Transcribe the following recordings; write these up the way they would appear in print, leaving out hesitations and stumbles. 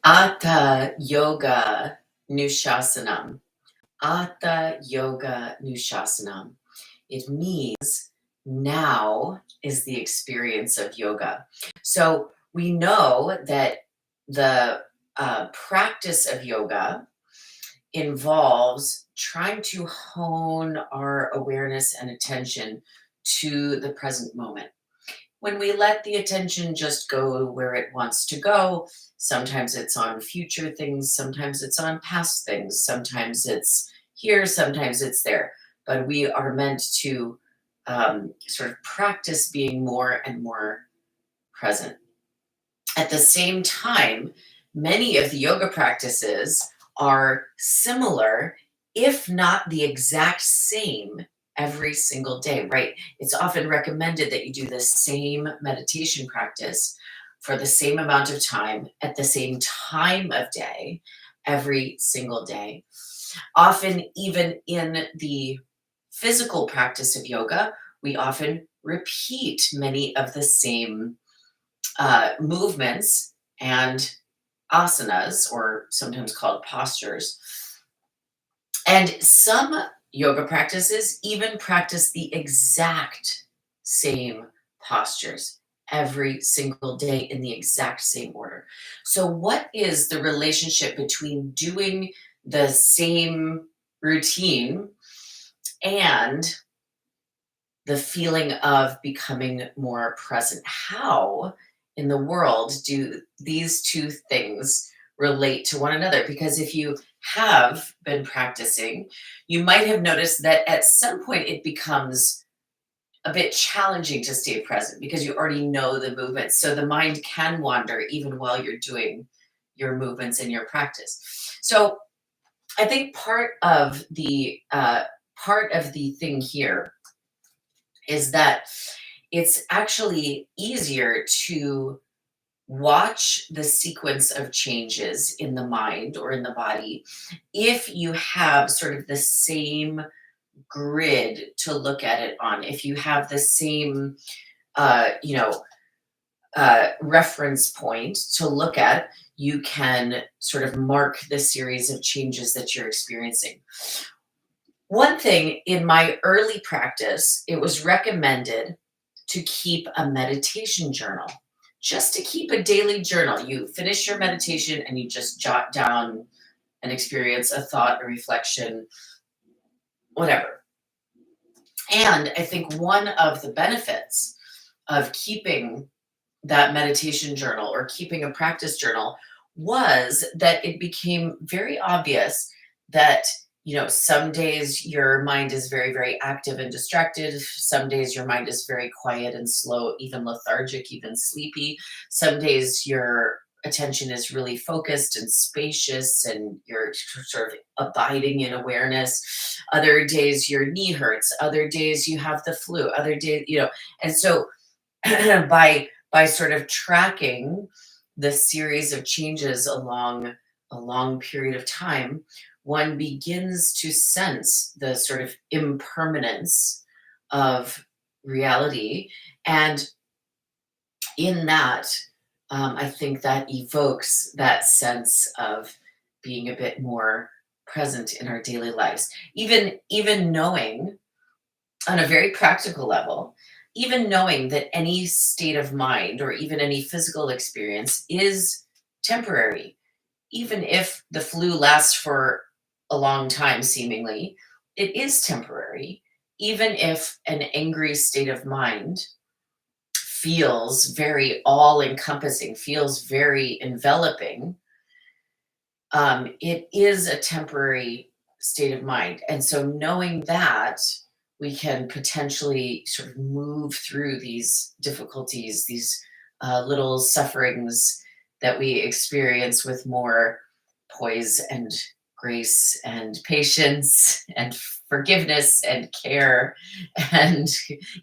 Atha Yoga Nushasanam. Atha Yoga Nushasanam. It means now is the experience of yoga. So we know that the practice of yoga involves trying to hone our awareness and attention to the present moment. When we let the attention just go where it wants to go, sometimes it's on future things, sometimes it's on past things, sometimes it's here, sometimes it's there. But we are meant to sort of practice being more and more present. At the same time, many of the yoga practices are similar, if not the exact same, every single day, right? It's often recommended that you do the same meditation practice for the same amount of time at the same time of day, every single day. Often, even in the physical practice of yoga, we often repeat many of the same movements and asanas, or sometimes called postures. And some yoga practices even practice the exact same postures every single day in the exact same order. So, what is the relationship between doing the same routine and the feeling of becoming more present? How in the world do these two things relate to one another? Because if you have been practicing, you might have noticed that at some point it becomes a bit challenging to stay present because you already know the movements. So the mind can wander even while you're doing your movements in your practice. So I think part of the thing here is that it's actually easier to watch the sequence of changes in the mind or in the body if you have sort of the same grid to look at it on, if you have the same reference point to look at, you can sort of mark the series of changes that you're experiencing. One thing in my early practice, it was recommended to keep a meditation journal, just to keep a daily journal. You finish your meditation and you just jot down an experience, a thought, a reflection, whatever. And I think one of the benefits of keeping that meditation journal or keeping a practice journal was that it became very obvious that some days your mind is very, very active and distracted. Some days your mind is very quiet and slow, even lethargic, even sleepy. Some days your attention is really focused and spacious and you're sort of abiding in awareness. Other days your knee hurts. Other days you have the flu. Other days, and so by sort of tracking the series of changes along a long period of time, one begins to sense the sort of impermanence of reality. And in that, I think that evokes that sense of being a bit more present in our daily lives. Even knowing on a very practical level, even knowing that any state of mind or even any physical experience is temporary, even if the flu lasts for a long time, seemingly, it is temporary. Even if an angry state of mind feels very all encompassing, feels very enveloping, it is a temporary state of mind. And so knowing that, we can potentially sort of move through these difficulties, these little sufferings that we experience with more poise and grace and patience and forgiveness and care and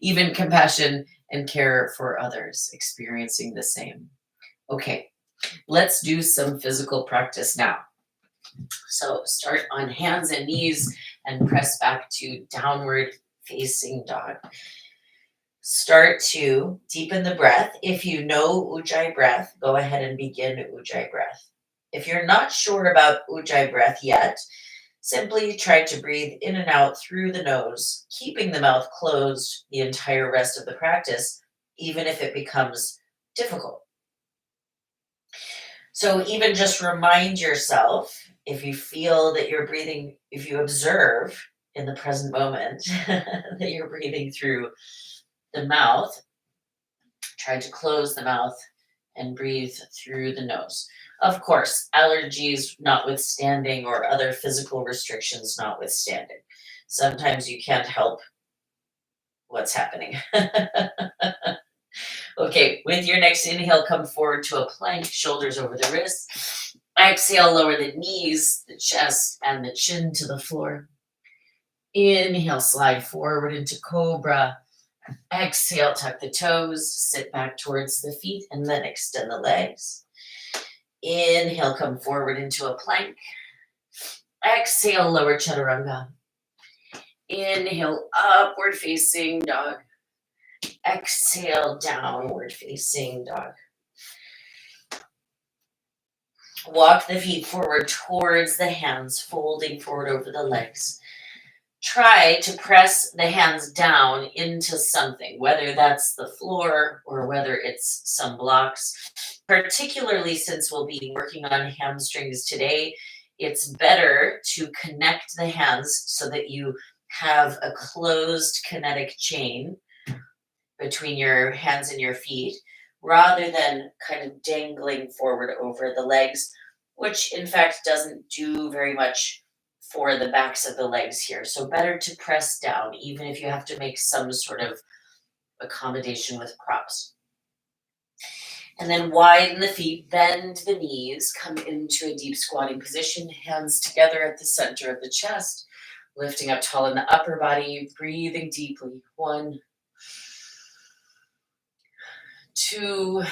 even compassion and care for others experiencing the same. Okay, let's do some physical practice now. So start on hands and knees and press back to downward facing dog. Start to deepen the breath. If you know Ujjayi breath, go ahead and begin Ujjayi breath. If you're not sure about Ujjayi breath yet, simply try to breathe in and out through the nose, keeping the mouth closed the entire rest of the practice, even if it becomes difficult. So even just remind yourself, if you feel that you're breathing, if you observe in the present moment that you're breathing through the mouth, try to close the mouth and breathe through the nose. Of course, allergies notwithstanding or other physical restrictions notwithstanding. Sometimes you can't help what's happening. Okay, with your next inhale, come forward to a plank, shoulders over the wrists. Exhale, lower the knees, the chest, and the chin to the floor. Inhale, slide forward into cobra. Exhale, tuck the toes, sit back towards the feet, and then extend the legs. Inhale, come forward into a plank. Exhale, lower chaturanga. Inhale, upward facing dog. Exhale, downward facing dog. Walk the feet forward towards the hands, folding forward over the legs. Try to press the hands down into something, whether that's the floor or whether it's some blocks. Particularly since we'll be working on hamstrings today, it's better to connect the hands so that you have a closed kinetic chain between your hands and your feet, rather than kind of dangling forward over the legs, which in fact doesn't do very much for the backs of the legs here. So better to press down, even if you have to make some sort of accommodation with props. And then widen the feet, bend the knees, come into a deep squatting position, hands together at the center of the chest, lifting up tall in the upper body, breathing deeply. 1, 2,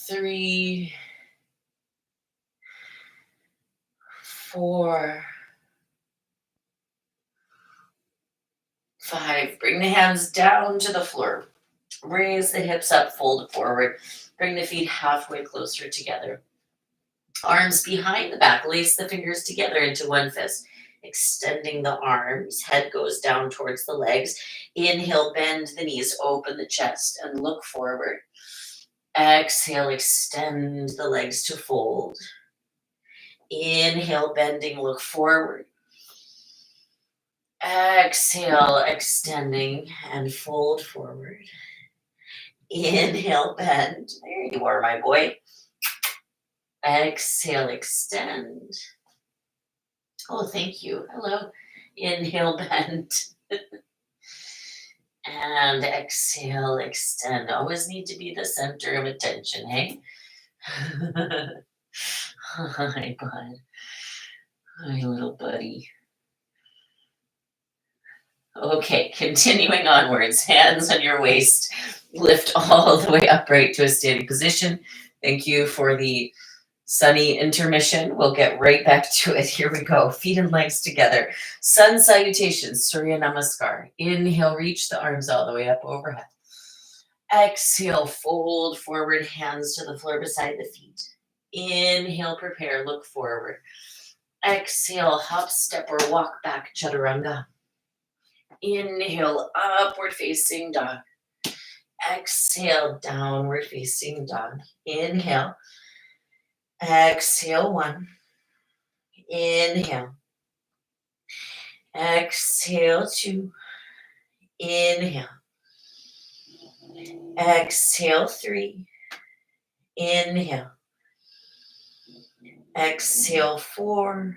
3, 4, 5. Bring the hands down to the floor. Raise the hips up, fold forward. Bring the feet halfway closer together. Arms behind the back. Lace the fingers together into one fist. Extending the arms. Head goes down towards the legs. Inhale, bend the knees, open the chest, and look forward. Exhale, extend the legs to fold. Inhale, bending, look forward. Exhale, extending, and fold forward. Inhale, bend. There you are, my boy. Exhale, extend. Oh, thank you. Hello. Inhale, bend. And exhale, extend. Always need to be the center of attention, hey? Hi, bud. Hi, little buddy. Okay, continuing onwards. Hands on your waist. Lift all the way upright to a standing position. Thank you for the sunny intermission. We'll get right back to it. Here we go. Feet and legs together. Sun salutation, Surya Namaskar. Inhale, reach the arms all the way up overhead. Exhale, fold forward, hands to the floor beside the feet. Inhale, prepare, look forward. Exhale, hop, step, or walk back, chaturanga. Inhale, upward facing dog. Exhale, downward facing dog. Inhale. Exhale, 1. Inhale. Exhale, 2. Inhale. Exhale, 3. Inhale. Exhale, 4.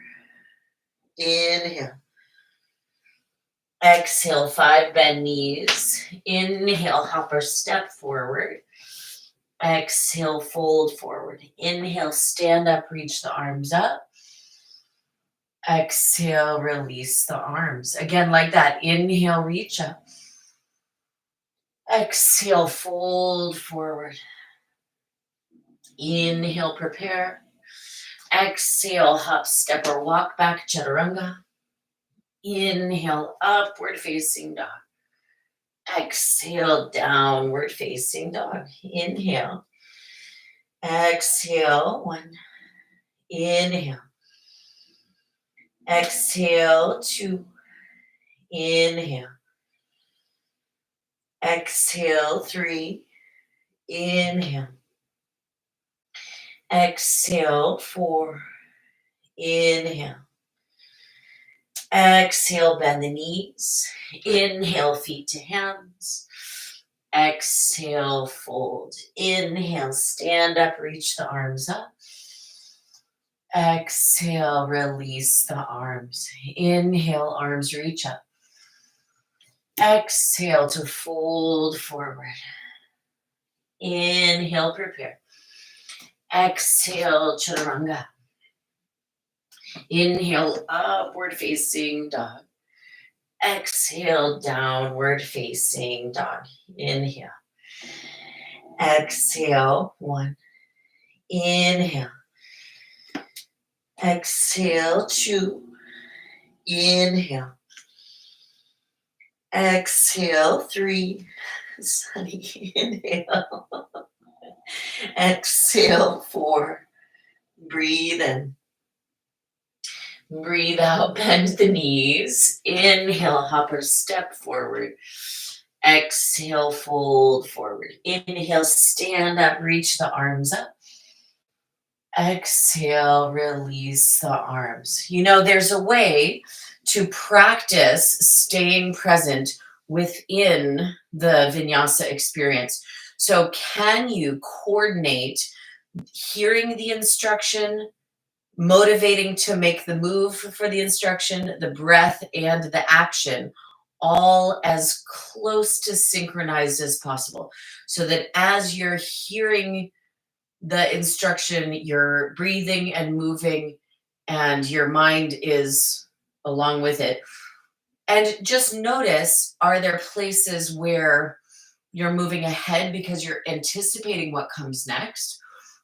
Inhale. Exhale, 5, bend knees. Inhale, hop or step forward. Exhale, fold forward. Inhale, stand up, reach the arms up. Exhale, release the arms. Again, like that. Inhale, reach up. Exhale, fold forward. Inhale, prepare. Exhale, hop, step, or walk back, chaturanga. Inhale, upward facing dog. Exhale, downward facing dog. Inhale. Exhale, 1. Inhale. Exhale, 2. Inhale. Exhale, 3. Inhale. Exhale, 4. Inhale. Exhale, bend the knees. Inhale, feet to hands. Exhale, fold. Inhale, stand up, reach the arms up. Exhale, release the arms. Inhale, arms reach up. Exhale to fold forward. Inhale, prepare. Exhale, chaturanga. Inhale, upward facing dog. Exhale, downward facing dog. Inhale. Exhale, 1. Inhale. Exhale, 2. Inhale. Exhale, 3. Sunny, inhale. Exhale, 4. Breathe in. Breathe out, bend the knees. Inhale, hop or step forward. Exhale, fold forward. Inhale, stand up, reach the arms up. Exhale, release the arms. You know, there's a way to practice staying present within the vinyasa experience. So can you coordinate hearing the instruction, motivating to make the move for the instruction, the breath, and the action, all as close to synchronized as possible, so that as you're hearing the instruction, you're breathing and moving, and your mind is along with it. And just notice, are there places where you're moving ahead because you're anticipating what comes next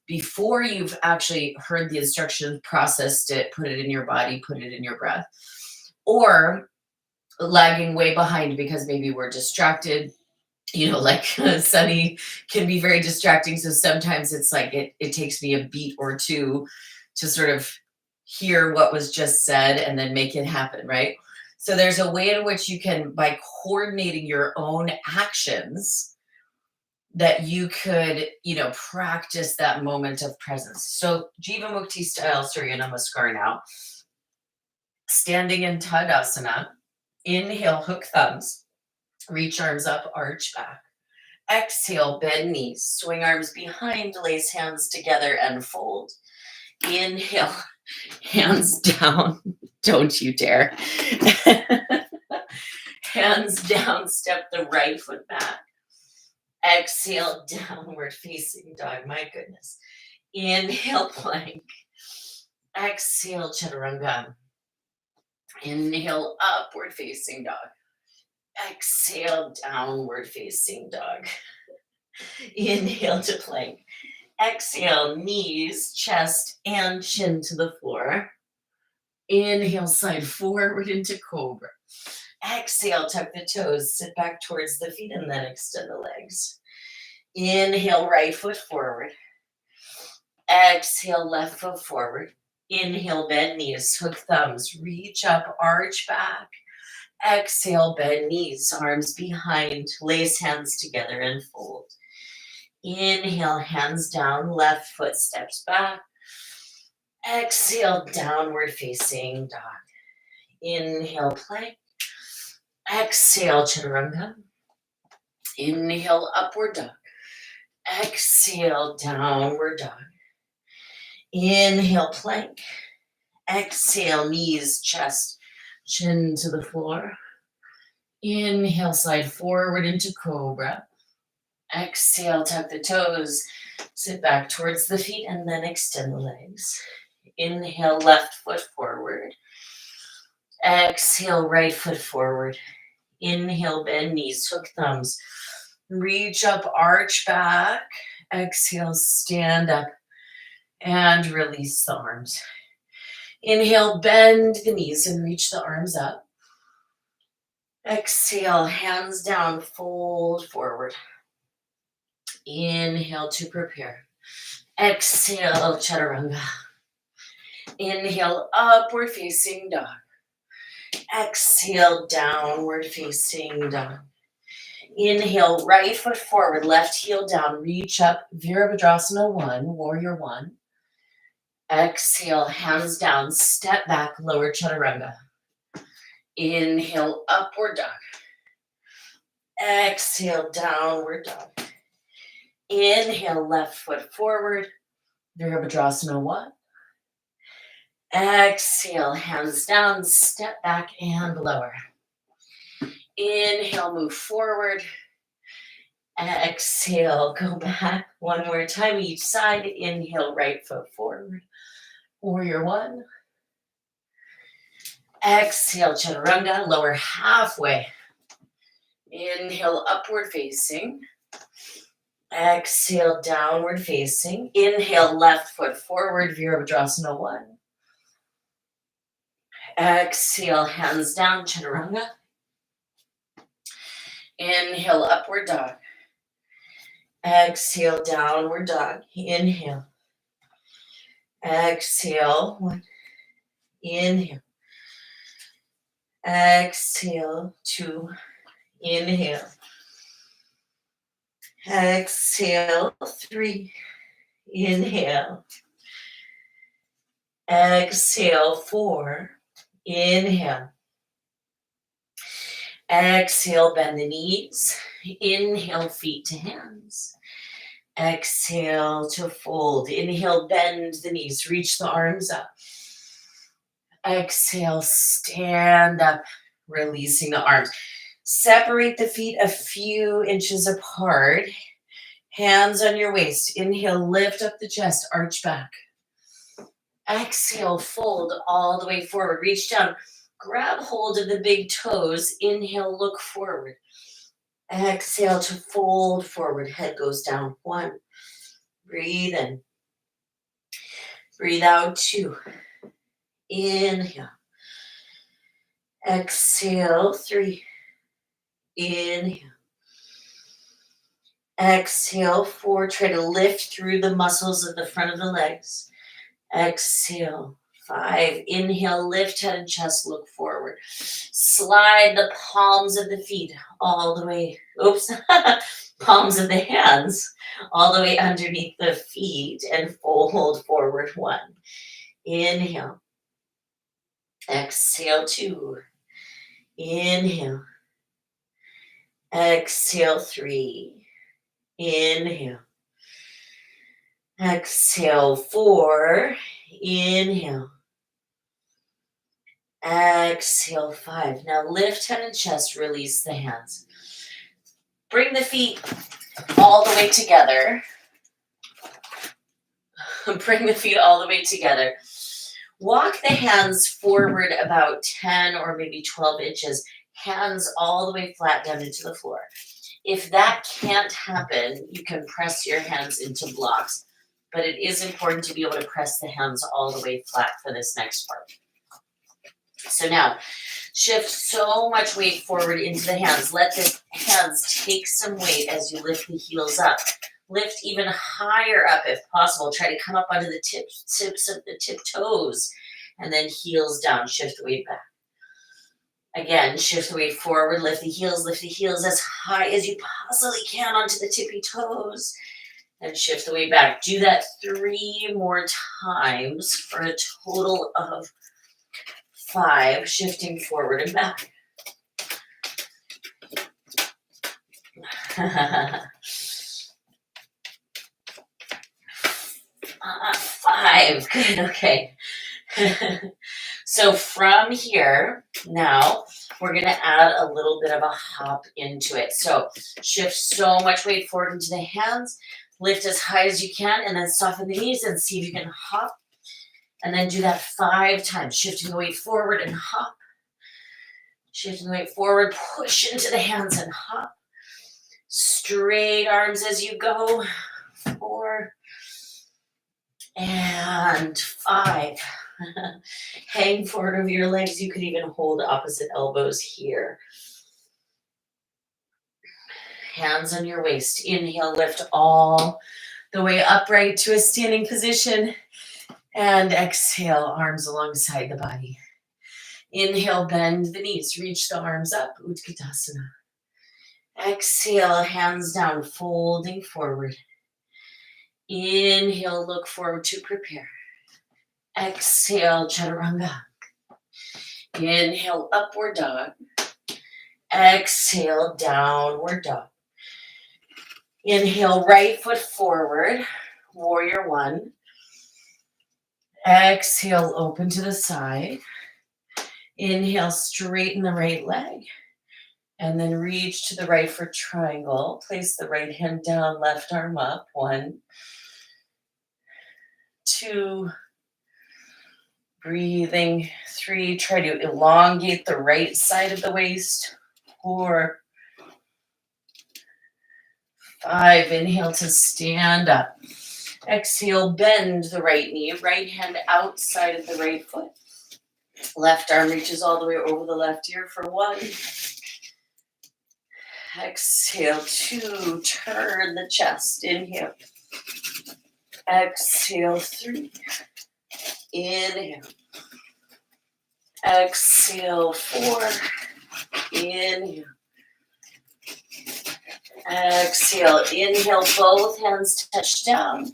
before you've actually heard the instruction, processed it, put it in your body, put it in your breath? Or lagging way behind because maybe we're distracted. You know, like Sunny can be very distracting. So sometimes it's like it takes me a beat or two to sort of hear what was just said and then make it happen, right? So there's a way in which you can, by coordinating your own actions, that you could, you know, practice that moment of presence. So JIVAMUKTI style Surya Namaskar now. Standing in Tadasana. Inhale, hook thumbs. Reach arms up, arch back. Exhale, bend knees. Swing arms behind, lace hands together and fold. Inhale, hands down. Don't you dare. Hands down, step the right foot back. Exhale, downward facing dog. My goodness. Inhale, plank. Exhale, chaturanga. Inhale, upward facing dog. Exhale, downward facing dog. Inhale to plank. Exhale, knees, chest, and chin to the floor. Inhale, slide forward into cobra. Exhale, tuck the toes, sit back towards the feet, and then extend the legs. Inhale, right foot forward. Exhale, left foot forward. Inhale, bend knees, hook thumbs, reach up, arch back. Exhale, bend knees, arms behind, lace hands together and fold. Inhale, hands down, left foot steps back. Exhale, downward facing dog. Inhale, plank. Exhale, chaturanga. Inhale, upward dog. Exhale, downward dog. Inhale, plank. Exhale, knees, chest, chin to the floor. Inhale, slide forward into cobra. Exhale, tuck the toes, sit back towards the feet, and then extend the legs. Inhale, left foot forward. Exhale, right foot forward. Inhale, bend knees, hook thumbs. Reach up, arch back. Exhale, stand up and release the arms. Inhale, bend the knees and reach the arms up. Exhale, hands down, fold forward. Inhale to prepare. Exhale, chaturanga. Inhale, upward facing dog. Exhale, downward facing dog. Inhale, right foot forward, left heel down, reach up, Virabhadrasana 1, warrior 1. Exhale, hands down, step back, lower chaturanga. Inhale, upward dog. Exhale, downward dog. Inhale, left foot forward, Virabhadrasana 1. Exhale, hands down, step back and lower. Inhale, move forward. Exhale, go back. One more time each side. Inhale, right foot forward. Warrior 1. Exhale, chaturanga, lower halfway. Inhale, upward facing. Exhale, downward facing. Inhale, left foot forward, Virabhadrasana 1. Exhale, hands down, chaturanga. Inhale, upward dog. Exhale, downward dog. Inhale. Exhale, 1. Inhale. Exhale, 2. Inhale. Exhale, 3. Inhale. Exhale, 4. Inhale. Exhale, bend the knees. Inhale, feet to hands. Exhale to fold. Inhale, bend the knees. Reach the arms up. Exhale, stand up, releasing the arms. Separate the feet a few inches apart. Hands on your waist. Inhale, lift up the chest, arch back. Exhale, fold all the way forward. Reach down, grab hold of the big toes. Inhale, look forward. Exhale to fold forward. Head goes down. 1. Breathe in. Breathe out. 2. Inhale. Exhale. 3. Inhale. Exhale. 4. Try to lift through the muscles of the front of the legs. Exhale. 5. Inhale, lift head and chest, look forward. Slide the palms of the feet all the way, palms of the hands all the way underneath the feet and fold forward. 1. Inhale. Exhale. 2. Inhale. Exhale. 3. Inhale. Exhale. 4. Inhale. Exhale. 5. Now lift head and chest, release the hands. Bring the feet all the way together. Bring the feet all the way together. Walk the hands forward about 10 or maybe 12 inches. Hands all the way flat down into the floor. If that can't happen, you can press your hands into blocks. But it is important to be able to press the hands all the way flat for this next part. So now, shift so much weight forward into the hands. Let the hands take some weight as you lift the heels up. Lift even higher up if possible. Try to come up onto the tips of the tip toes. And then heels down. Shift the weight back. Again, shift the weight forward. Lift the heels as high as you possibly can onto the tippy toes. And shift the weight back. Do that 3 more times for a total of 5, shifting forward and back. 5, good, okay. So from here, now we're gonna add a little bit of a hop into it. So shift so much weight forward into the hands, lift as high as you can, and then soften the knees and see if you can hop. And then do that 5 times, shifting the weight forward and hop. Shifting the weight forward, push into the hands and hop. Straight arms as you go. 4 and 5. Hang forward over your legs. You could even hold opposite elbows here. Hands on your waist. Inhale, lift all the way upright to a standing position. And exhale, arms alongside the body. Inhale, bend the knees, reach the arms up, Utkatasana. Exhale, hands down, folding forward. Inhale, look forward to prepare. Exhale, chaturanga. Inhale, upward dog. Exhale, downward dog. Inhale, right foot forward, warrior one. Exhale, open to the side. Inhale, straighten the right leg. And then reach to the right for triangle. Place the right hand down, left arm up. 1, 2, breathing. 3, try to elongate the right side of the waist. 4, 5, inhale to stand up. Exhale, bend the right knee, right hand outside of the right foot. Left arm reaches all the way over the left ear for 1. Exhale, 2, turn the chest, inhale. Exhale, 3, inhale. Exhale, 4, inhale. Exhale, inhale, both hands touch down.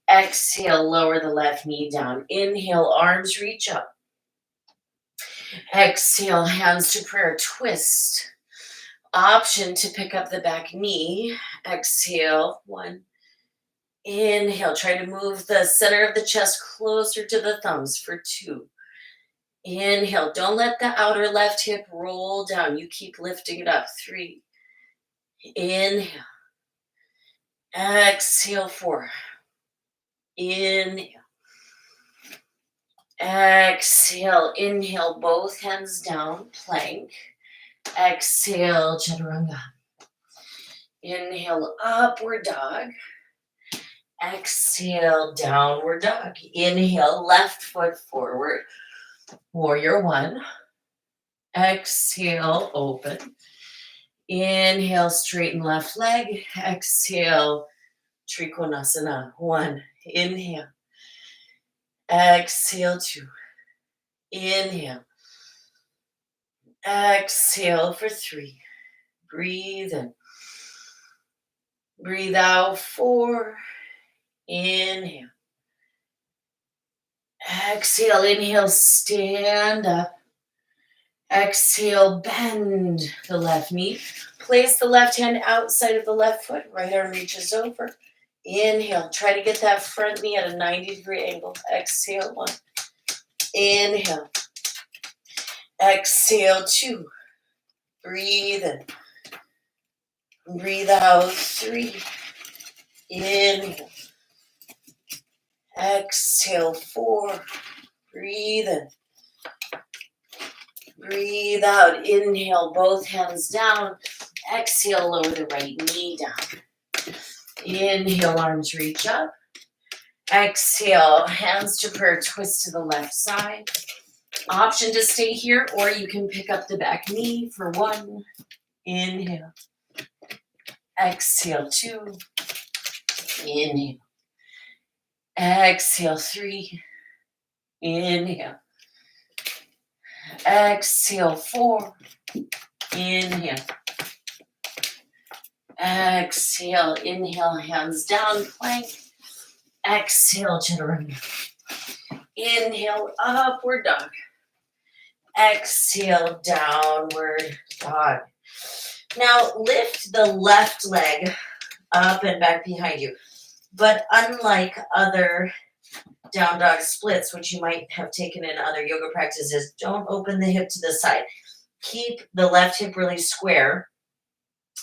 Exhale, lower the left knee down. Inhale, arms reach up. Exhale, hands to prayer, twist. Option to pick up the back knee. Exhale, 1. Inhale, try to move the center of the chest closer to the thumbs for 2. Inhale, don't let the outer left hip roll down. You keep lifting it up. 3. Inhale. Exhale, 4. Inhale. Exhale, inhale, both hands down, plank. Exhale, chaturanga. Inhale, upward dog. Exhale, downward dog. Inhale, left foot forward. Warrior one. Exhale, open. Inhale, straighten left leg. Exhale, Trikonasana. 1. Inhale. Exhale, 2. Inhale. Exhale for 3. Breathe in. Breathe out. 4. Inhale. Exhale, inhale, stand up. Exhale, bend the left knee. Place the left hand outside of the left foot. Right arm reaches over. Inhale, try to get that front knee at a 90-degree angle. Exhale, 1. Inhale. Exhale, 2. Breathe in. Breathe out. 3. Inhale. Exhale, 4. Breathe in. Breathe out. Inhale, both hands down. Exhale, lower the right knee down. Inhale, arms reach up. Exhale, hands to prayer, twist to the left side. Option to stay here, or you can pick up the back knee for 1. Inhale. Exhale, 2. Inhale. Exhale, 3. Inhale. Exhale, 4. Inhale. Exhale, inhale, hands down, plank. Exhale, chaturanga. Inhale, upward dog. Exhale, downward dog. Now lift the left leg up and back behind you. But unlike other down dog splits, which you might have taken in other yoga practices, don't open the hip to the side. Keep the left hip really square.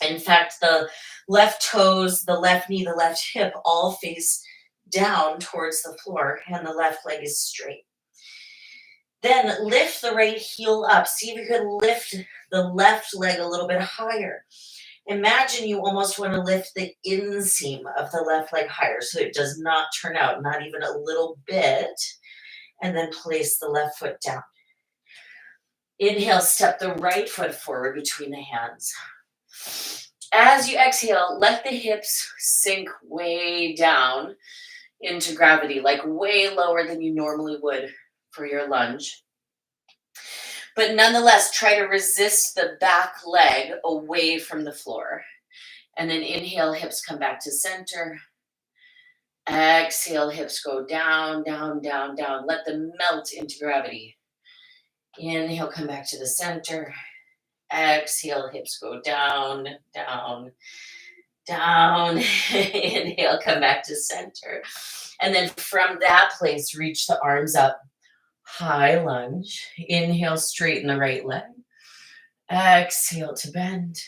In fact, the left toes, the left knee, the left hip all face down towards the floor, and the left leg is straight. Then lift the right heel up. See if you can lift the left leg a little bit higher. Imagine you almost want to lift the inseam of the left leg higher so it does not turn out, not even a little bit. And then place the left foot down. Inhale, step the right foot forward between the hands. As you exhale, let the hips sink way down into gravity, like way lower than you normally would for your lunge. But nonetheless, try to resist the back leg away from the floor. And then inhale, hips come back to center. Exhale, hips go down, down, down, down. Let them melt into gravity. Inhale, come back to the center. Exhale, hips go down, down, down. Inhale, come back to center. And then from that place, reach the arms up. High lunge. Inhale, straighten the right leg. Exhale to bend.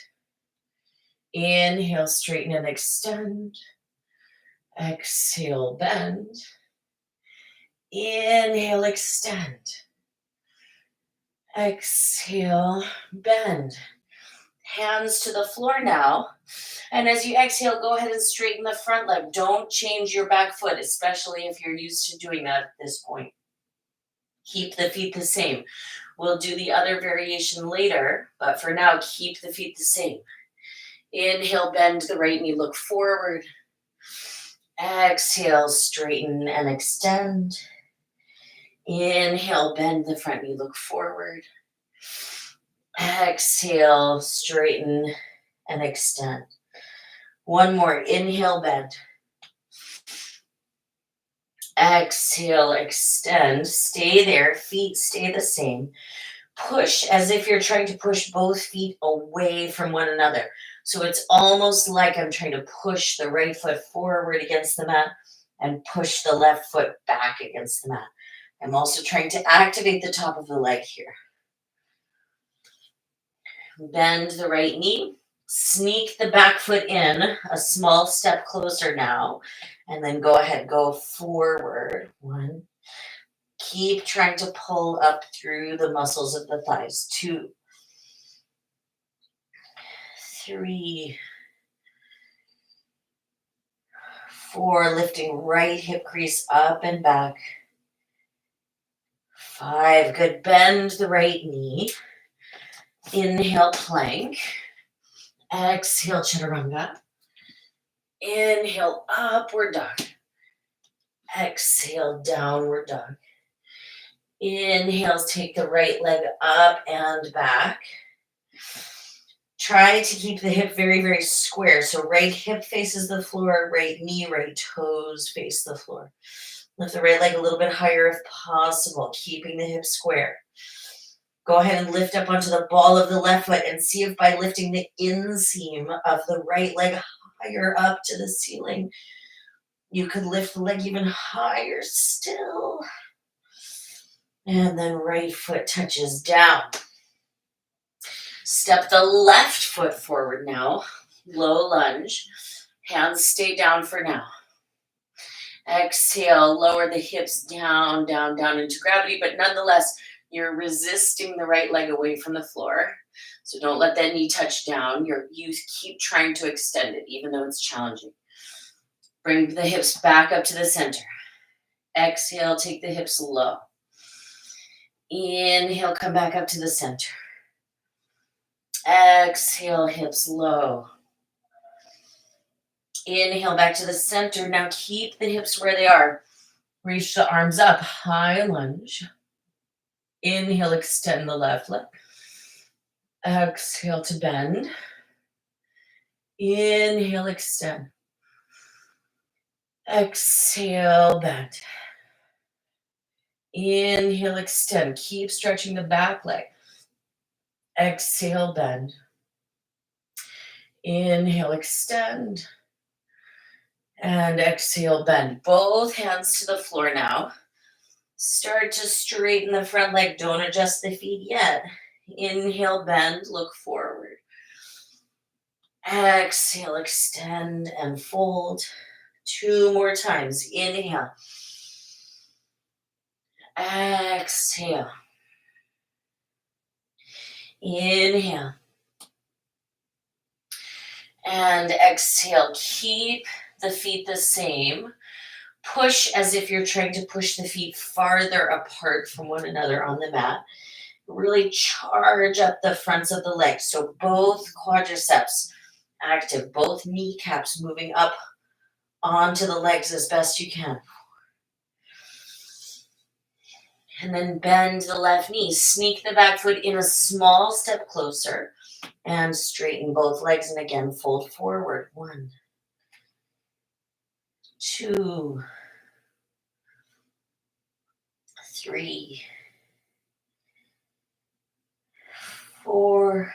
Inhale, straighten and extend. Exhale, bend. Inhale, extend. Exhale, bend. Hands to the floor now. And as you exhale, go ahead and straighten the front leg. Don't change your back foot, especially if you're used to doing that at this point. Keep the feet the same. We'll do the other variation later, but for now, keep the feet the same. Inhale, bend the right knee, look forward. Exhale, straighten and extend. Inhale, bend the front knee, look forward. Exhale, straighten and extend. One more. Inhale, bend. Exhale, extend. Stay there. Feet stay the same. Push as if you're trying to push both feet away from one another. So it's almost like I'm trying to push the right foot forward against the mat and push the left foot back against the mat. I'm also trying to activate the top of the leg here. Bend the right knee. Sneak the back foot in, a small step closer now, and then go ahead, go forward. One. Keep trying to pull up through the muscles of the thighs. 2, 3, 4, lifting right hip crease up and back. 5, good. Bend the right knee. Inhale, plank. Exhale, chaturanga. Inhale, upward dog. Exhale, downward dog. Inhale, take the right leg up and back. Try to keep the hip very, very square. So right hip faces the floor, right knee, right toes face the floor. Lift the right leg a little bit higher if possible, keeping the hip square. Go ahead and lift up onto the ball of the left foot and see if by lifting the inseam of the right leg higher up to the ceiling, you could lift the leg even higher still. And then right foot touches down. Step the left foot forward now. Low lunge. Hands stay down for now. Exhale, lower the hips down, down, down into gravity, but nonetheless, you're resisting the right leg away from the floor. So don't let that knee touch down. You keep trying to extend it, even though it's challenging. Bring the hips back up to the center. Exhale, take the hips low. Inhale, come back up to the center. Exhale, hips low. Inhale, back to the center. Now keep the hips where they are. Reach the arms up, high lunge. Inhale, extend the left leg. Exhale to bend. Inhale, extend. Exhale, bend. Inhale, extend. Keep stretching the back leg. Exhale, bend. Inhale, extend. And exhale, bend. Both hands to the floor now. Start to straighten the front leg. Don't adjust the feet yet. Inhale, bend, look forward. Exhale, extend and fold. 2 more times. Inhale. Exhale. Inhale. And exhale. Keep the feet the same. Push as if you're trying to push the feet farther apart from one another on the mat. Really charge up the fronts of the legs. So both quadriceps active. Both kneecaps moving up onto the legs as best you can. And then bend the left knee. Sneak the back foot in a small step closer and straighten both legs. And again, fold forward. 1, 2, 3, 4,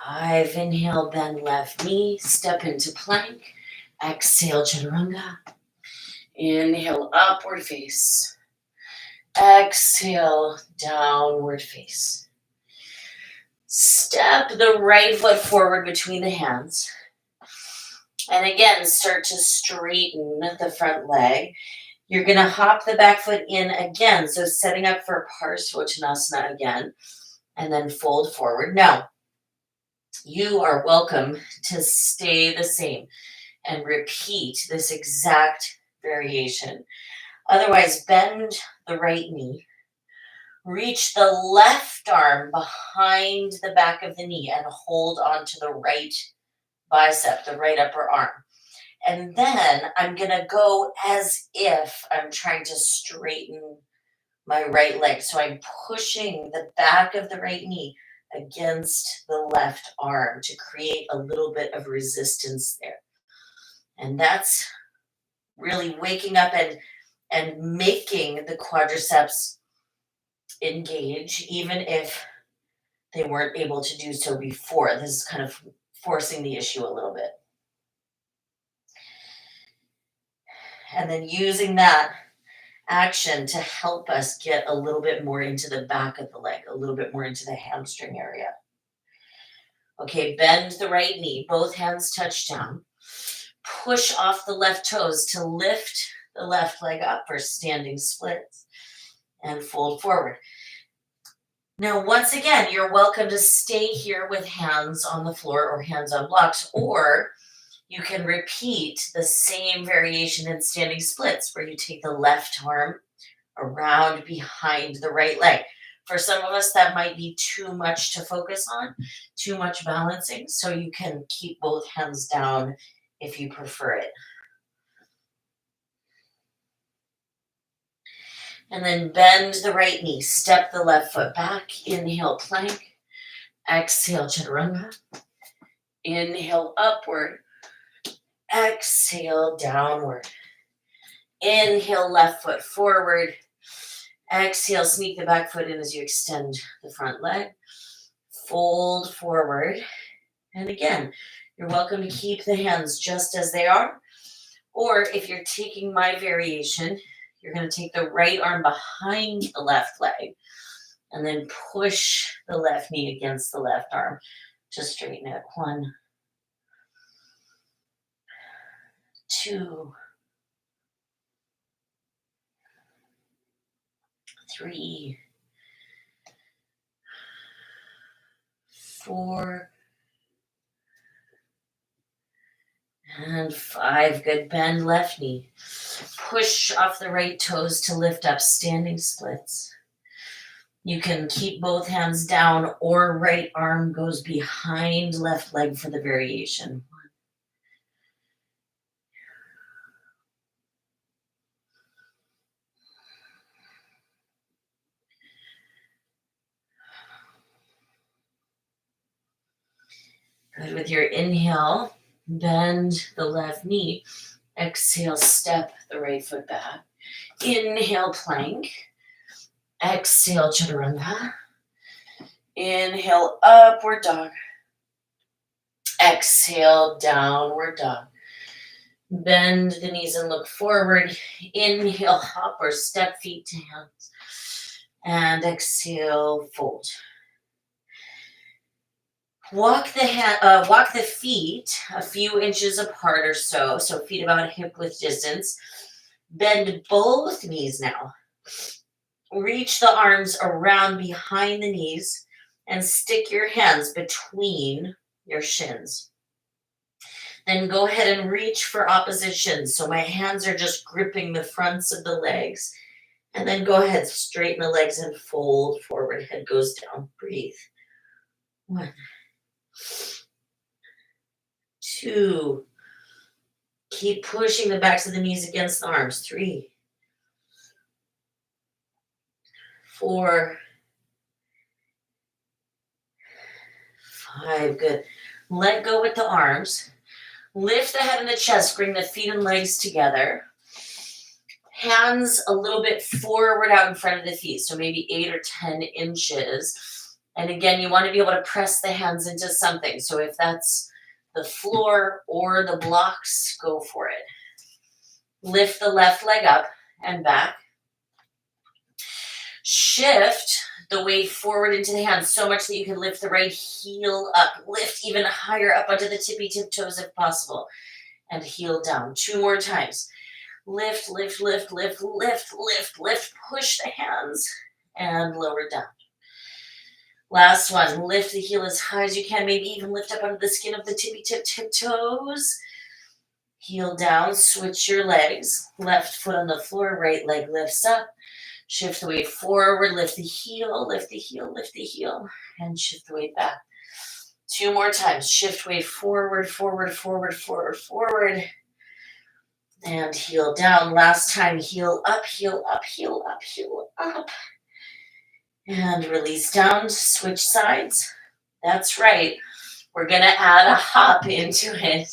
5. Inhale, bend left knee. Step into plank. Exhale, chaturanga. Inhale, upward face. Exhale, downward face. Step the right foot forward between the hands. And again, start to straighten the front leg. You're going to hop the back foot in again. So setting up for Parsvottanasana again. And then fold forward. Now, you are welcome to stay the same and repeat this exact variation. Otherwise, bend the right knee. Reach the left arm behind the back of the knee and hold onto the right bicep, the right upper arm. And then I'm going to go as if I'm trying to straighten my right leg. So I'm pushing the back of the right knee against the left arm to create a little bit of resistance there. And that's really waking up and making the quadriceps engage, even if they weren't able to do so before. This is kind of forcing the issue a little bit. And then using that action to help us get a little bit more into the back of the leg, a little bit more into the hamstring area. Okay, bend the right knee, both hands touch down. Push off the left toes to lift the left leg up for standing splits and fold forward. Now, once again, you're welcome to stay here with hands on the floor or hands on blocks, or you can repeat the same variation in standing splits where you take the left arm around behind the right leg. For some of us, that might be too much to focus on, too much balancing, so you can keep both hands down if you prefer it. And then bend the right knee, step the left foot back, inhale, plank, exhale, chaturanga, inhale, upward, exhale, downward, inhale, left foot forward, exhale, sneak the back foot in as you extend the front leg, fold forward, and again, you're welcome to keep the hands just as they are, or if you're taking my variation, you're going to take the right arm behind the left leg and then push the left knee against the left arm to straighten it. 1, 2, 3, 4, and 5. Good. Bend left knee. Push off the right toes to lift up, standing splits. You can keep both hands down or right arm goes behind left leg for the variation. 1. Good. With your inhale, bend the left knee. Exhale, step the right foot back. Inhale, plank. Exhale, chaturanga. Inhale, upward dog. Exhale, downward dog. Bend the knees and look forward. Inhale, hop or step feet to hands. And exhale, fold. Walk the feet a few inches apart or so feet about hip width distance. Bend both knees now. Reach the arms around behind the knees and stick your hands between your shins. Then go ahead and reach for opposition. So my hands are just gripping the fronts of the legs. And then go ahead, straighten the legs and fold forward. Head goes down. Breathe. 1, 2. Keep pushing the backs of the knees against the arms. 3, 4, 5. Good. Let go with the arms. Lift the head and the chest. Bring the feet and legs together. Hands a little bit forward out in front of the feet, so maybe 8 or 10 inches. And again, you want to be able to press the hands into something. So if that's the floor or the blocks, go for it. Lift the left leg up and back. Shift the weight forward into the hands so much that you can lift the right heel up. Lift even higher up onto the tippy tip toes if possible. And heel down. 2 more times. Lift, lift, lift, lift, lift, lift, lift. Push the hands and lower down. Last one. Lift the heel as high as you can. Maybe even lift up under the skin of the tippy tip toes. Heel down. Switch your legs. Left foot on the floor. Right leg lifts up. Shift the weight forward. Lift the heel. Lift the heel. Lift the heel. And shift the weight back. 2 more times. Shift weight forward, forward, forward, forward, forward. And heel down. Last time, heel up, heel up, heel up, heel up. And release down. Switch sides. That's right. We're going to add a hop into it.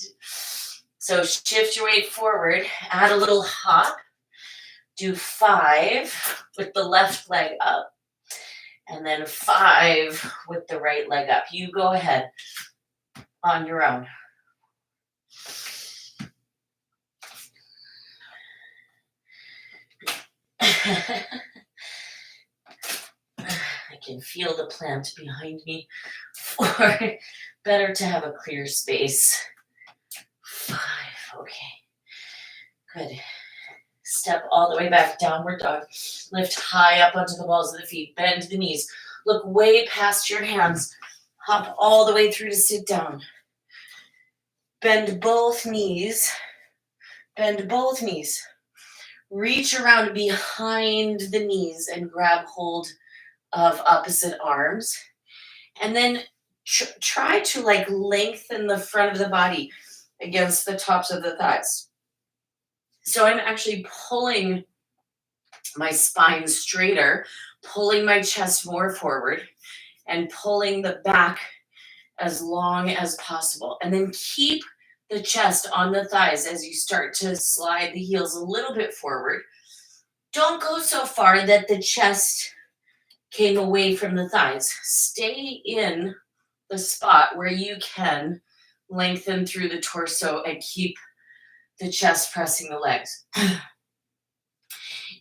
So shift your weight forward. Add a little hop. Do 5 with the left leg up. And then 5 with the right leg up. You go ahead on your own. I can feel the plant behind me. 4, better to have a clear space. 5, okay. Good. Step all the way back, downward dog. Lift high up onto the balls of the feet. Bend the knees. Look way past your hands. Hop all the way through to sit down. Bend both knees. Bend both knees. Reach around behind the knees and grab hold of opposite arms. And then try to lengthen the front of the body against the tops of the thighs. So I'm actually pulling my spine straighter, pulling my chest more forward, and pulling the back as long as possible. And then keep the chest on the thighs as you start to slide the heels a little bit forward. Don't go so far that the chest came away from the thighs. Stay in the spot where you can lengthen through the torso and keep the chest pressing the legs.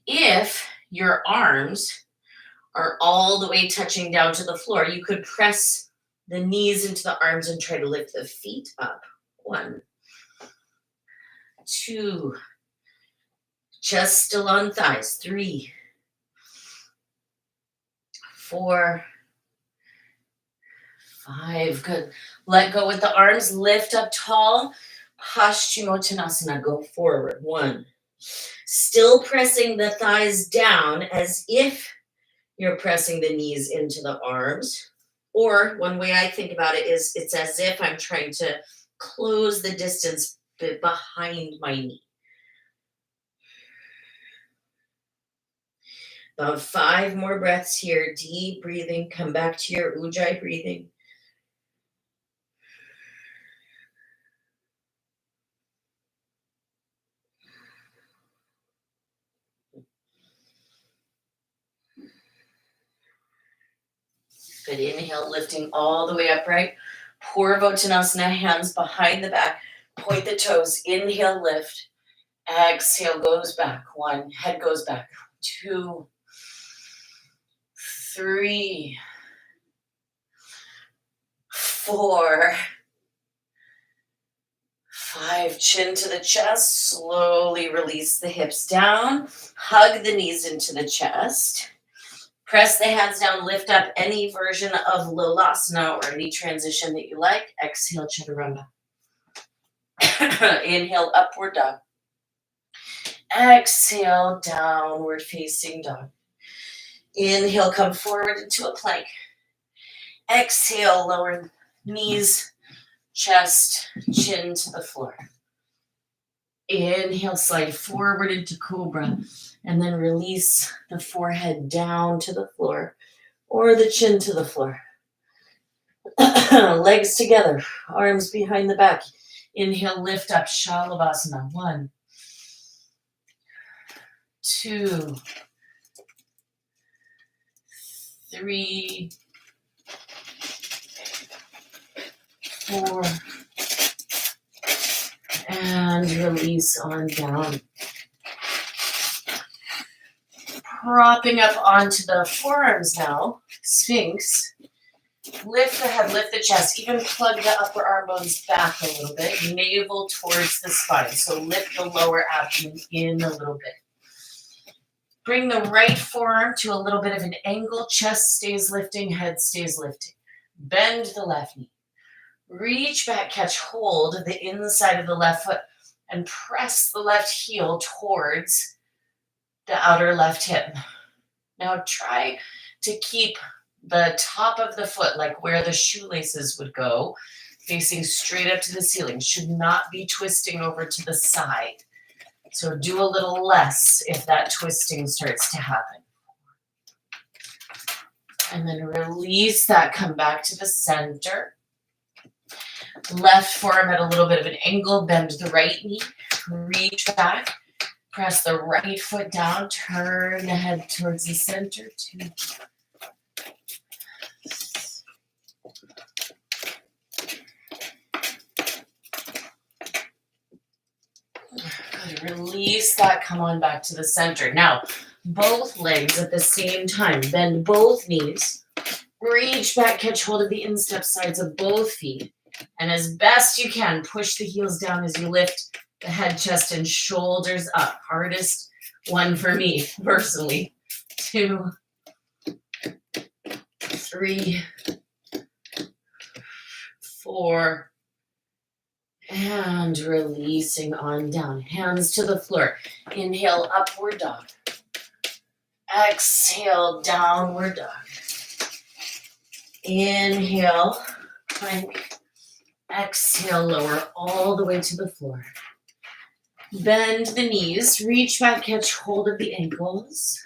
If your arms are all the way touching down to the floor, you could press the knees into the arms and try to lift the feet up. 1, 2, chest still on thighs. 3, 4, 5. Good. Let go with the arms. Lift up tall. Paschimottanasana. Go forward. 1. Still pressing the thighs down as if you're pressing the knees into the arms. Or one way I think about it is it's as if I'm trying to close the distance behind my knee. About 5 more breaths here. Deep breathing. Come back to your Ujjayi breathing. Good. Inhale, lifting all the way upright. Purvottanasana, hands behind the back. Point the toes. Inhale, lift. Exhale, goes back. 1, head goes back. 2, 3, 4, 5. Chin to the chest. Slowly release the hips down. Hug the knees into the chest. Press the hands down, lift up any version of Lolasana or any transition that you like. Exhale, Chaturanga. Inhale, upward dog. Exhale, downward facing dog. Inhale, come forward into a plank. Exhale, lower knees, chest, chin to the floor. Inhale, slide forward into cobra, and then release the forehead down to the floor or the chin to the floor. Legs together, arms behind the back. Inhale, lift up, Shalabhasana. 1, 2, 3, 4, and release on down. Propping up onto the forearms now, Sphinx. Lift the head, lift the chest, even plug the upper arm bones back a little bit, navel towards the spine. So lift the lower abdomen in a little bit. Bring the right forearm to a little bit of an angle, chest stays lifting, head stays lifting. Bend the left knee. Reach back, catch hold of the inside of the left foot, and press the left heel towards the outer left hip. Now try to keep the top of the foot, like where the shoelaces would go, facing straight up to the ceiling. Should not be twisting over to the side. So do a little less if that twisting starts to happen. And then release that, come back to the center. Left forearm at a little bit of an angle, bend the right knee, reach back, press the right foot down, turn the head towards the center. 2, good. Release that, come on back to the center. Now, both legs at the same time. Bend both knees. Reach back, catch hold of the instep sides of both feet. And as best you can, push the heels down as you lift the head, chest, and shoulders up. Hardest one for me, personally. 2, 3, 4, and releasing on down. Hands to the floor. Inhale, upward dog. Exhale, downward dog. Inhale, plank. Exhale, lower all the way to the floor. Bend the knees, reach back, catch hold of the ankles.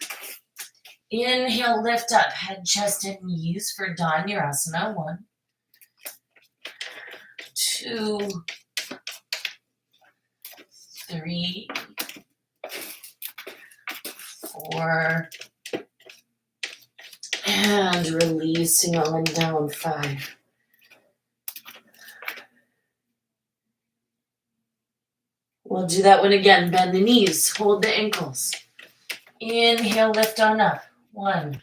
Inhale, lift up, head, chest, and knees for Dhanurasana. 1, 2, 3, 4, and releasing on down. 5. We'll do that one again. Bend the knees, hold the ankles. Inhale, lift on up. 1,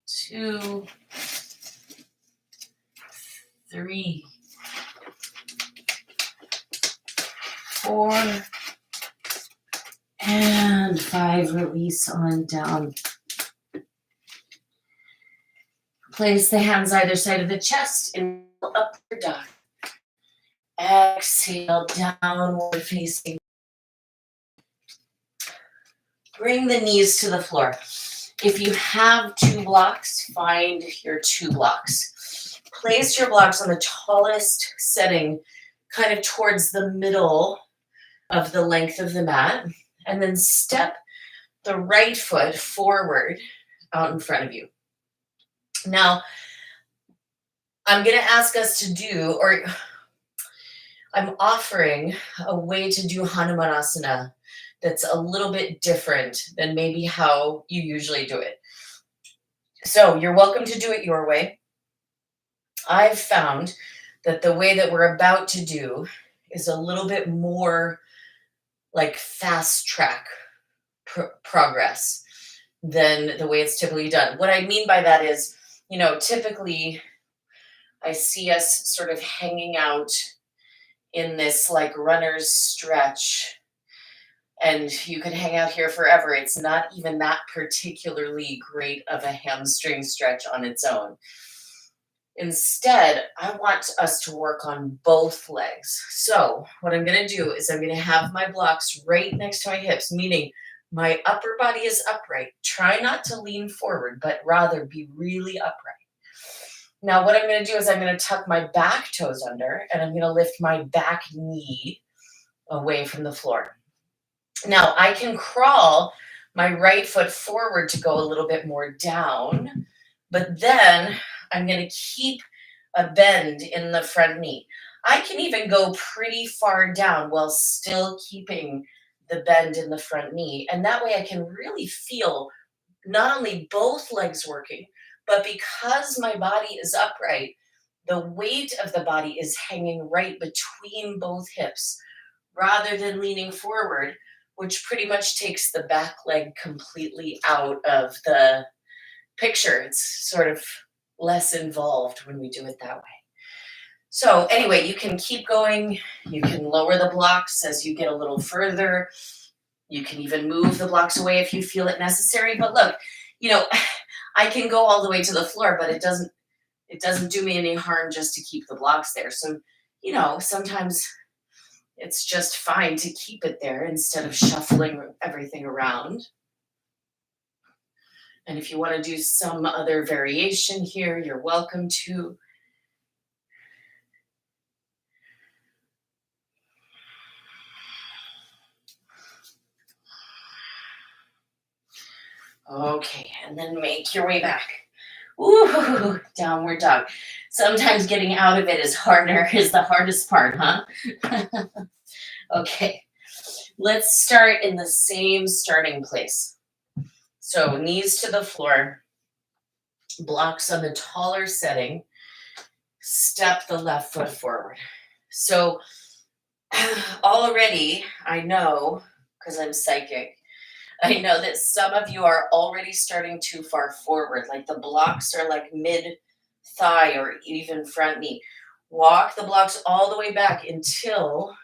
2, 3, 4, and 5. Release on down. Place the hands either side of the chest and upward dog. Exhale, downward facing. Bring the knees to the floor. If you have 2 blocks, find your 2 blocks. Place your blocks on the tallest setting, kind of towards the middle of the length of the mat, and then step the right foot forward out in front of you. Now, I'm going to ask us to do, or I'm offering a way to do Hanumanasana that's a little bit different than maybe how you usually do it. So you're welcome to do it your way. I've found that the way that we're about to do is a little bit more like fast track progress than the way it's typically done. What I mean by that is, typically I see us sort of hanging out in this like runner's stretch, and you could hang out here forever. It's not even that particularly great of a hamstring stretch on its own. Instead, I want us to work on both legs. So what I'm going to do is I'm going to have my blocks right next to my hips, meaning My upper body is upright. Try not to lean forward, but rather be really upright. Now, what I'm going to do is I'm going to tuck my back toes under and I'm going to lift my back knee away from the floor. Now, I can crawl my right foot forward to go a little bit more down, but then I'm going to keep a bend in the front knee. I can even go pretty far down while still keeping the bend in the front knee. And that way I can really feel not only both legs working, but because my body is upright, the weight of the body is hanging right between both hips rather than leaning forward, which pretty much takes the back leg completely out of the picture. It's sort of less involved when we do it that way. So anyway, you can keep going. You can lower the blocks as you get a little further. You can even move the blocks away if you feel it necessary. But look, I can go all the way to the floor, but it doesn't do me any harm just to keep the blocks there. So, sometimes it's just fine to keep it there instead of shuffling everything around. And if you want to do some other variation here, you're welcome to. Okay, and then make your way back. Ooh, downward dog. Sometimes getting out of it is the hardest part, huh? Okay, let's start in the same starting place. So knees to the floor, blocks on the taller setting, step the left foot forward. So already I know, because I'm psychic, I know that some of you are already starting too far forward, like the blocks are like mid thigh or even front knee. Walk the blocks all the way back until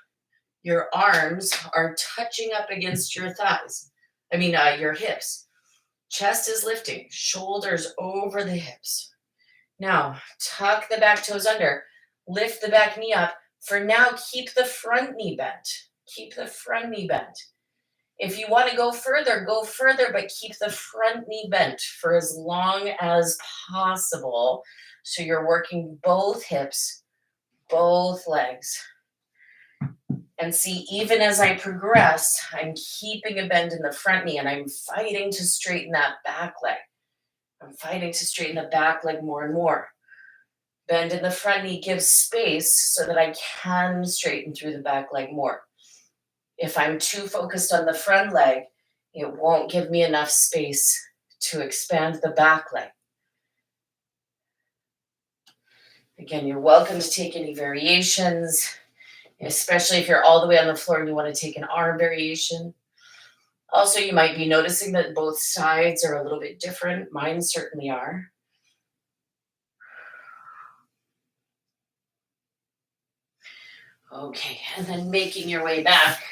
your arms are touching up against your thighs. Your hips. Chest is lifting, shoulders over the hips. Now, tuck the back toes under, lift the back knee up. For now, keep the front knee bent. Keep the front knee bent. If you want to go further, but keep the front knee bent for as long as possible. So you're working both hips, both legs. And see, even as I progress, I'm keeping a bend in the front knee and I'm fighting to straighten that back leg. I'm fighting to straighten the back leg more and more. Bend in the front knee gives space so that I can straighten through the back leg more. If I'm too focused on the front leg, it won't give me enough space to expand the back leg. Again, you're welcome to take any variations, especially if you're all the way on the floor and you want to take an arm variation. Also, you might be noticing that both sides are a little bit different. Mine certainly are. Okay, and then making your way back,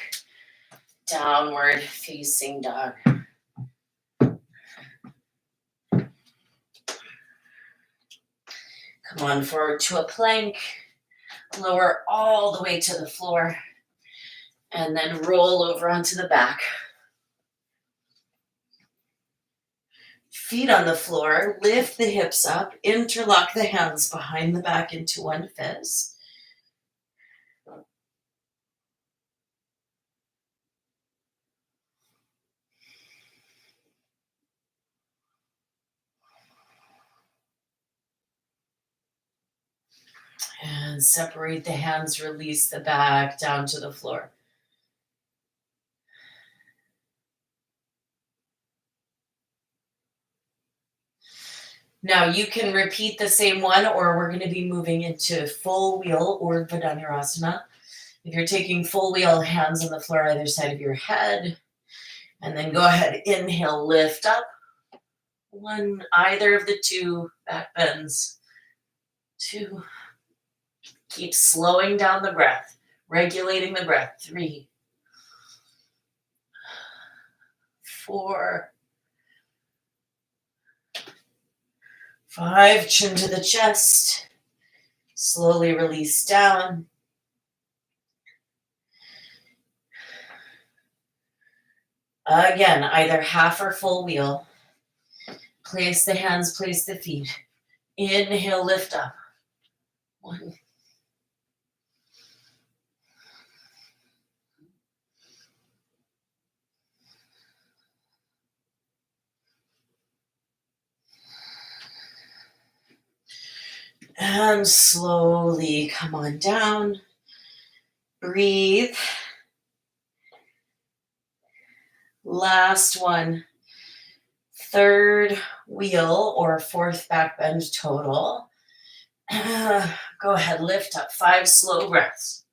downward facing dog. Come on forward to a plank, lower all the way to the floor, and then roll over onto the back. Feet on the floor, lift the hips up, interlock the hands behind the back into one fist. And separate the hands, release the back down to the floor. Now you can repeat the same one, or we're going to be moving into full wheel or Dhanurasana. If you're taking full wheel, hands on the floor either side of your head. And then go ahead, inhale, lift up. One, either of the two back bends. Two. Keep slowing down the breath, regulating the breath. 3, 4, 5, chin to the chest. Slowly release down. Again, either half or full wheel. Place the hands, place the feet. Inhale, lift up. One. And slowly come on down. Breathe. Last one. Third wheel or fourth back bend total. Go ahead, lift up. 5 slow breaths.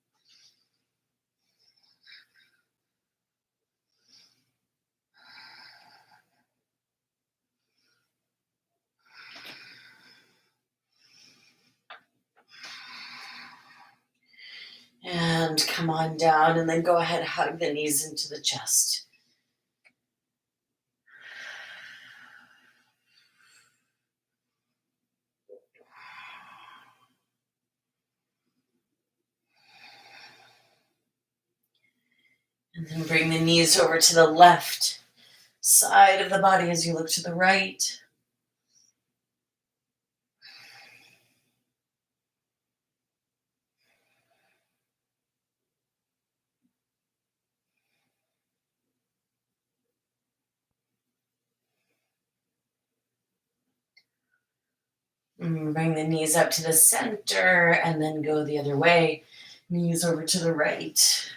And come on down, and then go ahead, hug the knees into the chest. And then bring the knees over to the left side of the body as you look to the right. And bring the knees up to the center and then go the other way. Knees over to the right.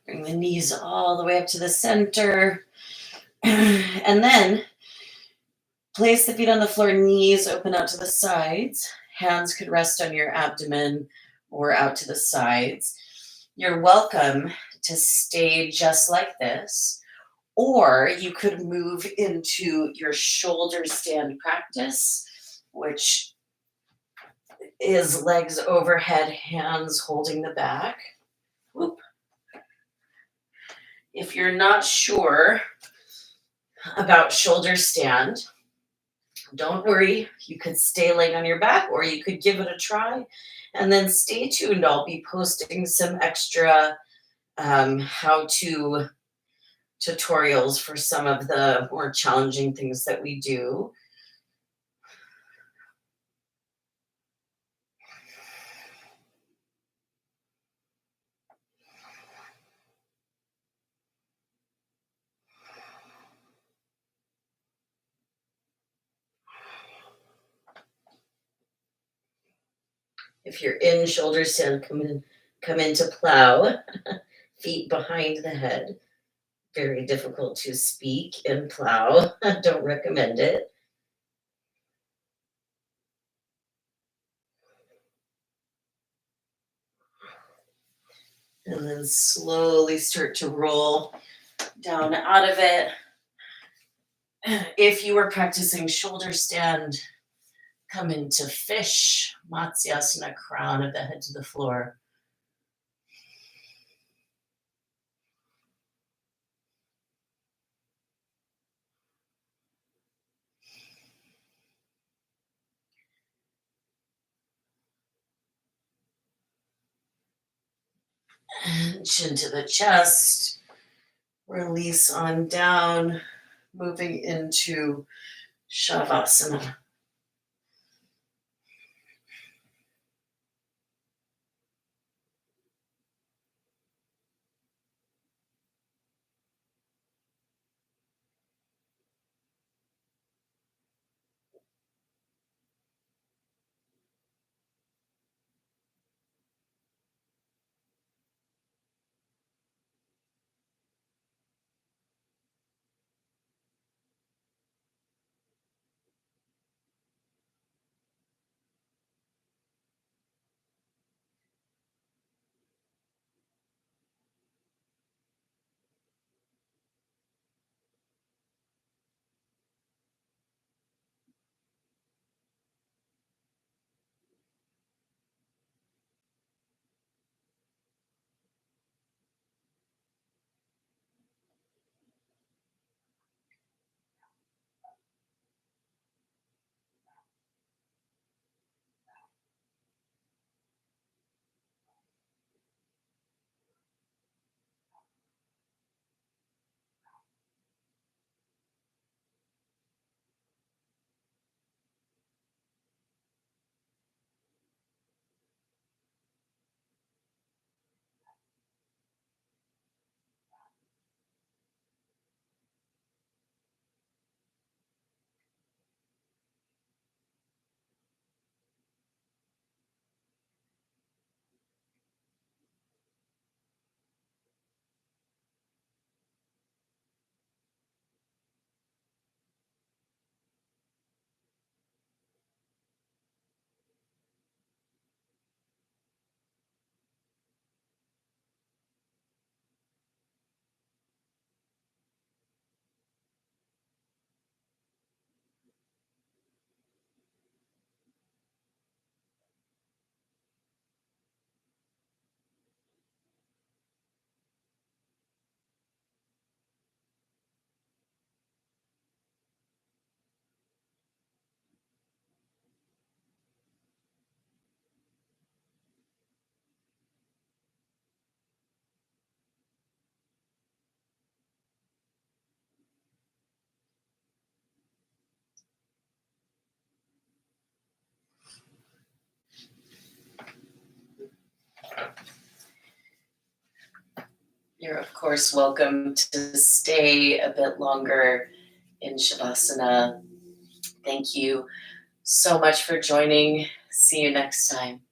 Bring the knees all the way up to the center. And then place the feet on the floor, knees open out to the sides. Hands could rest on your abdomen or out to the sides. You're welcome to stay just like this, or you could move into your shoulder stand practice, which is legs overhead, hands holding the back. Whoop. If you're not sure about shoulder stand, don't worry. You could stay laying on your back, or you could give it a try. And then stay tuned. I'll be posting some extra how-to tutorials for some of the more challenging things that we do. If you're in shoulder stand, come into plow, feet behind the head. Very difficult to speak in plow. Don't recommend it. And then slowly start to roll down out of it. If you were practicing shoulder stand, come into fish, Matsyasana, crown of the head to the floor. And chin to the chest. Release on down, moving into Shavasana. You're, of course, welcome to stay a bit longer in Shavasana. Thank you so much for joining. See you next time.